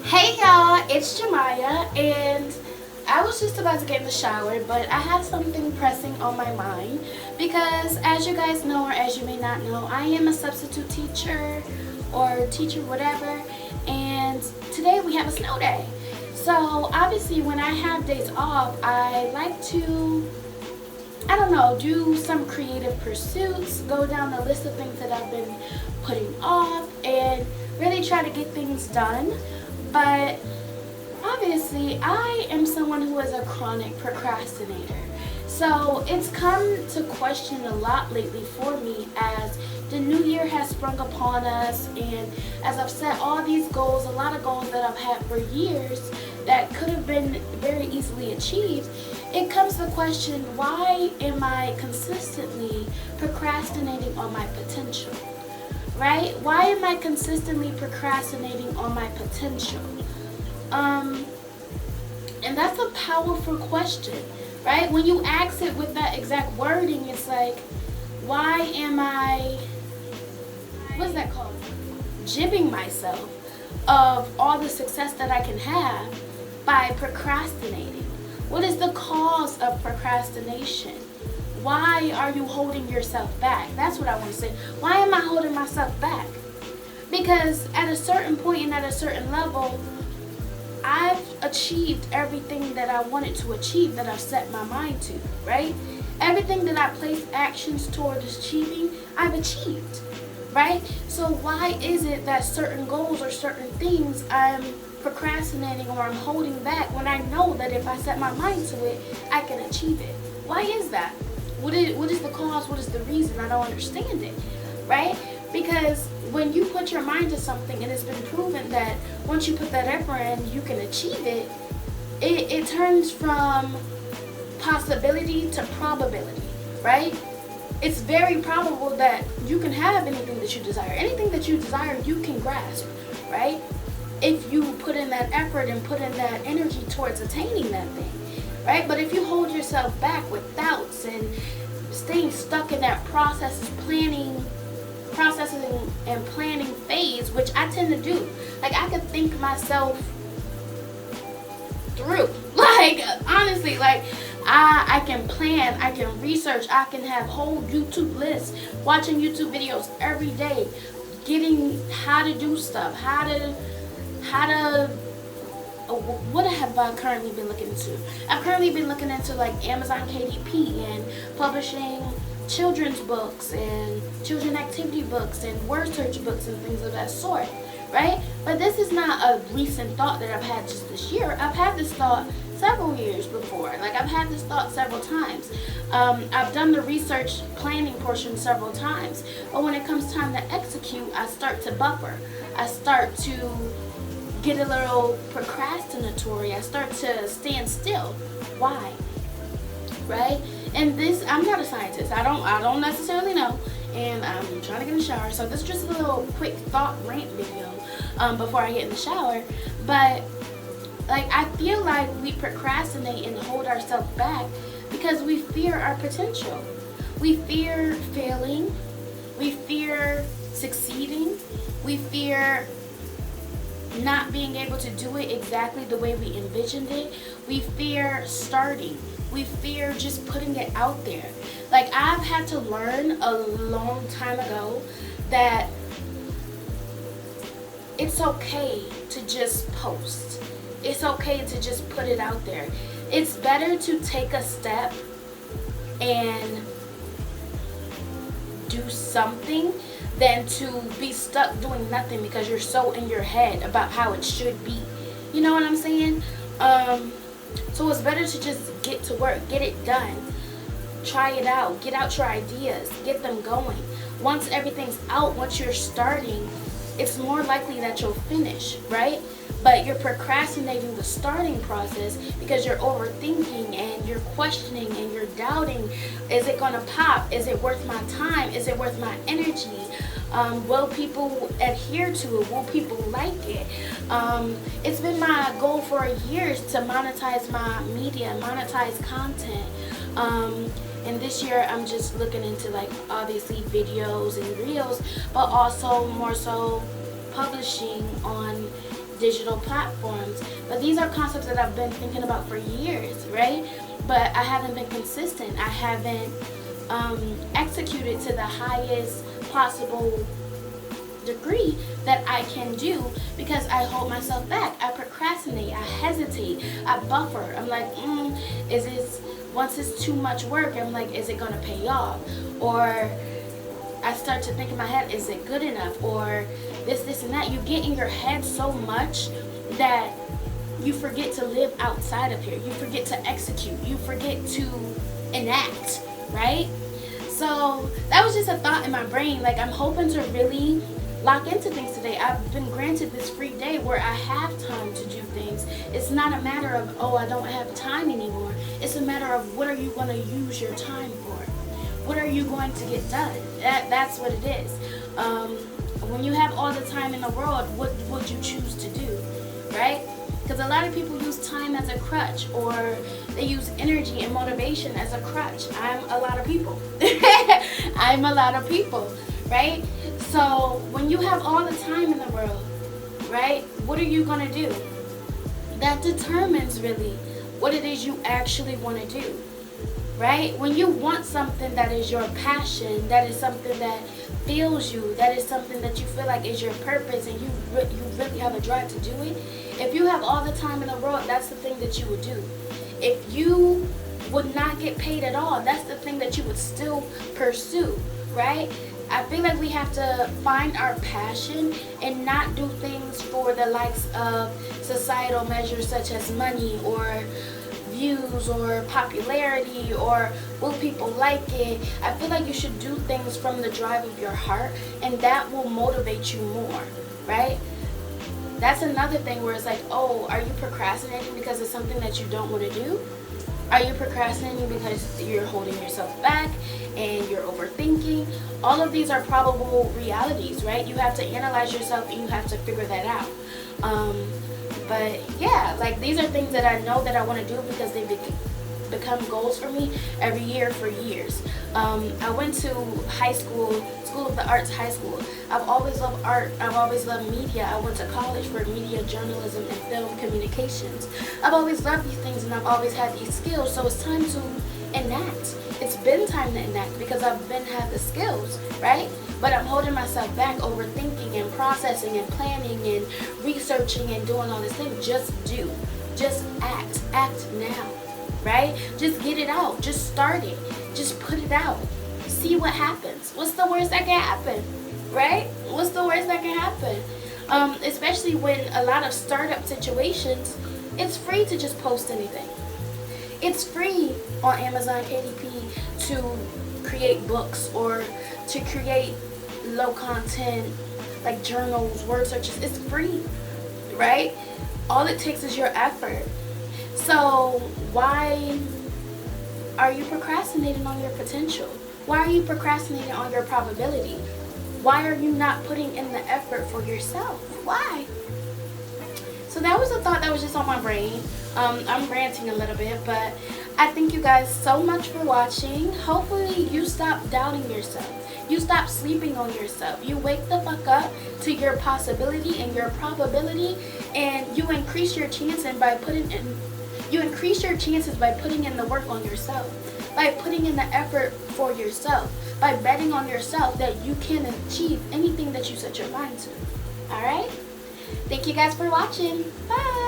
Hey y'all, it's ja.miah, and I was just about to get in the shower, but I had something pressing on my mind because, as you guys know, or as you may not know, I am a substitute teacher or teacher whatever, and today we have a snow day. So obviously when I have days off, I like to, do some creative pursuits, go down the list of things that I've been putting off, and really try to get things done. But obviously, I am someone who is a chronic procrastinator. So it's come to question a lot lately for me as the new year has sprung upon us, and as I've set all these goals, a lot of goals that I've had for years that could have been very easily achieved, it comes to question, why am I consistently procrastinating on my potential? Right? Why am I consistently procrastinating on my potential? And that's a powerful question, right? When you ask it with that exact wording, it's like, why am I, what's that called? Jibbing myself of all the success that I can have by procrastinating. What is the cause of procrastination? Why are you holding yourself back? That's what I want to say. Why am I holding myself back? Because at a certain point and at a certain level, I've achieved everything that I wanted to achieve, that I've set my mind to, right? Everything that I placed actions towards achieving, I've achieved, right? So why is it that certain goals or certain things I'm procrastinating or I'm holding back when I know that if I set my mind to it, I can achieve it? Why is that? What is the cause? What is the reason? I don't understand it, right? Because when you put your mind to something and it's been proven that once you put that effort in, you can achieve it, it turns from possibility to probability, right? It's very probable that you can have anything that you desire. Anything that you desire, you can grasp, right? If you put in that effort and put in that energy towards attaining that thing. Right? But if you hold yourself back with doubts and staying stuck in that processing and planning phase, which I tend to do, like I could think myself through. Like honestly, like I can plan, I can research, I can have whole YouTube lists, watching YouTube videos every day, getting how to do stuff, how to what have I currently been looking into? I've currently been looking into like Amazon KDP and publishing children's books and children activity books and word search books and things of that sort, right? But this is not a recent thought that I've had just this year. I've had this thought several years before. Like I've had this thought several times. I've done the research planning portion several times. But when it comes time to execute, I start to buffer. I start to get a little procrastinatory. I start to stand still. Why? Right? And this, I'm not a scientist. I don't necessarily know. And I'm trying to get in the shower. So this is just a little quick thought rant video before I get in the shower. But like I feel like we procrastinate and hold ourselves back because we fear our potential. We fear failing. We fear succeeding. We fear not being able to do it exactly the way we envisioned it. We fear starting. We fear just putting it out there. Like I've had to learn a long time ago that it's okay to just post. It's okay to just put it out there. It's better to take a step and do something than to be stuck doing nothing because you're so in your head about how it should be. You know what I'm saying? So it's better to just get to work, get it done, try it out, get out your ideas, get them going. Once everything's out, once you're starting, it's more likely that you'll finish, right? But you're procrastinating the starting process because you're overthinking and you're questioning and you're doubting. Is it gonna pop? Is it worth my time? Is it worth my energy? Will people adhere to it? Will people like it? It's been my goal for years to monetize my media, monetize content. And this year I'm just looking into like obviously videos and reels, but also more so publishing on digital platforms. But these are concepts that I've been thinking about for years, right? But I haven't been consistent. I haven't executed to the highest possible degree that I can do because I hold myself back. I procrastinate. I hesitate. I buffer. I'm like, is this, once it's too much work, I'm like, is it going to pay off? Or I start to think in my head, is it good enough? Or this, and that. You get in your head so much that you forget to live outside of here. You forget to execute. You forget to enact, right? So that was just a thought in my brain. Like, I'm hoping to really lock into things today. I've been granted this free day where I have time to do things. It's not a matter of, oh, I don't have time anymore. It's a matter of, what are you going to use your time for? What are you going to get done? That's what it is. When you have all the time in the world, what would you choose to do, right? Because a lot of people use time as a crutch, or they use energy and motivation as a crutch. I'm a lot of people. I'm a lot of people, right? So when you have all the time in the world, right, what are you going to do? That determines really what it is you actually want to do, right? When you want something that is your passion, that is something that fills you, that is something that you feel like is your purpose, and you really have a drive to do it, if you have all the time in the world, that's the thing that you would do. If you would not get paid at all, that's the thing that you would still pursue, right? I feel like we have to find our passion and not do things for the likes of societal measures such as money or views or popularity or will people like it. I feel like you should do things from the drive of your heart, and that will motivate you more, right? That's another thing where it's like, oh, are you procrastinating because it's something that you don't want to do? Are you procrastinating because you're holding yourself back and you're overthinking? All of these are probable realities, right? You have to analyze yourself and you have to figure that out. But yeah, like, these are things that I know that I want to do because they become goals for me every year for years. I went to high school, School of the Arts high school. I've always loved art. I've always loved media. I went to college for media journalism and film communications. I've always loved these things and I've always had these skills, so it's time to enact. It's been time to enact because I've been had the skills, right? But I'm holding myself back, overthinking and processing and planning and researching and doing all this thing. Just do. Just act. Act now, right? Just get it out. Just start it. Just put it out. See what happens. What's the worst that can happen, right? What's the worst that can happen? Especially when a lot of startup situations, it's free to just post anything. It's free on Amazon KDP to create books or to create low content like journals, word searches. It's free, right? All it takes is your effort. So why are you procrastinating on your potential? Why are you procrastinating on your probability? Why are you not putting in the effort for yourself? Why? So that was a thought that was just on my brain. I'm ranting a little bit, but I thank you guys so much for watching. Hopefully you stop doubting yourself. You stop sleeping on yourself. You wake the fuck up to your possibility and your probability, and you increase your chances by putting in the work on yourself, by putting in the effort for yourself, by betting on yourself that you can achieve anything that you set your mind to. Alright? Thank you guys for watching. Bye!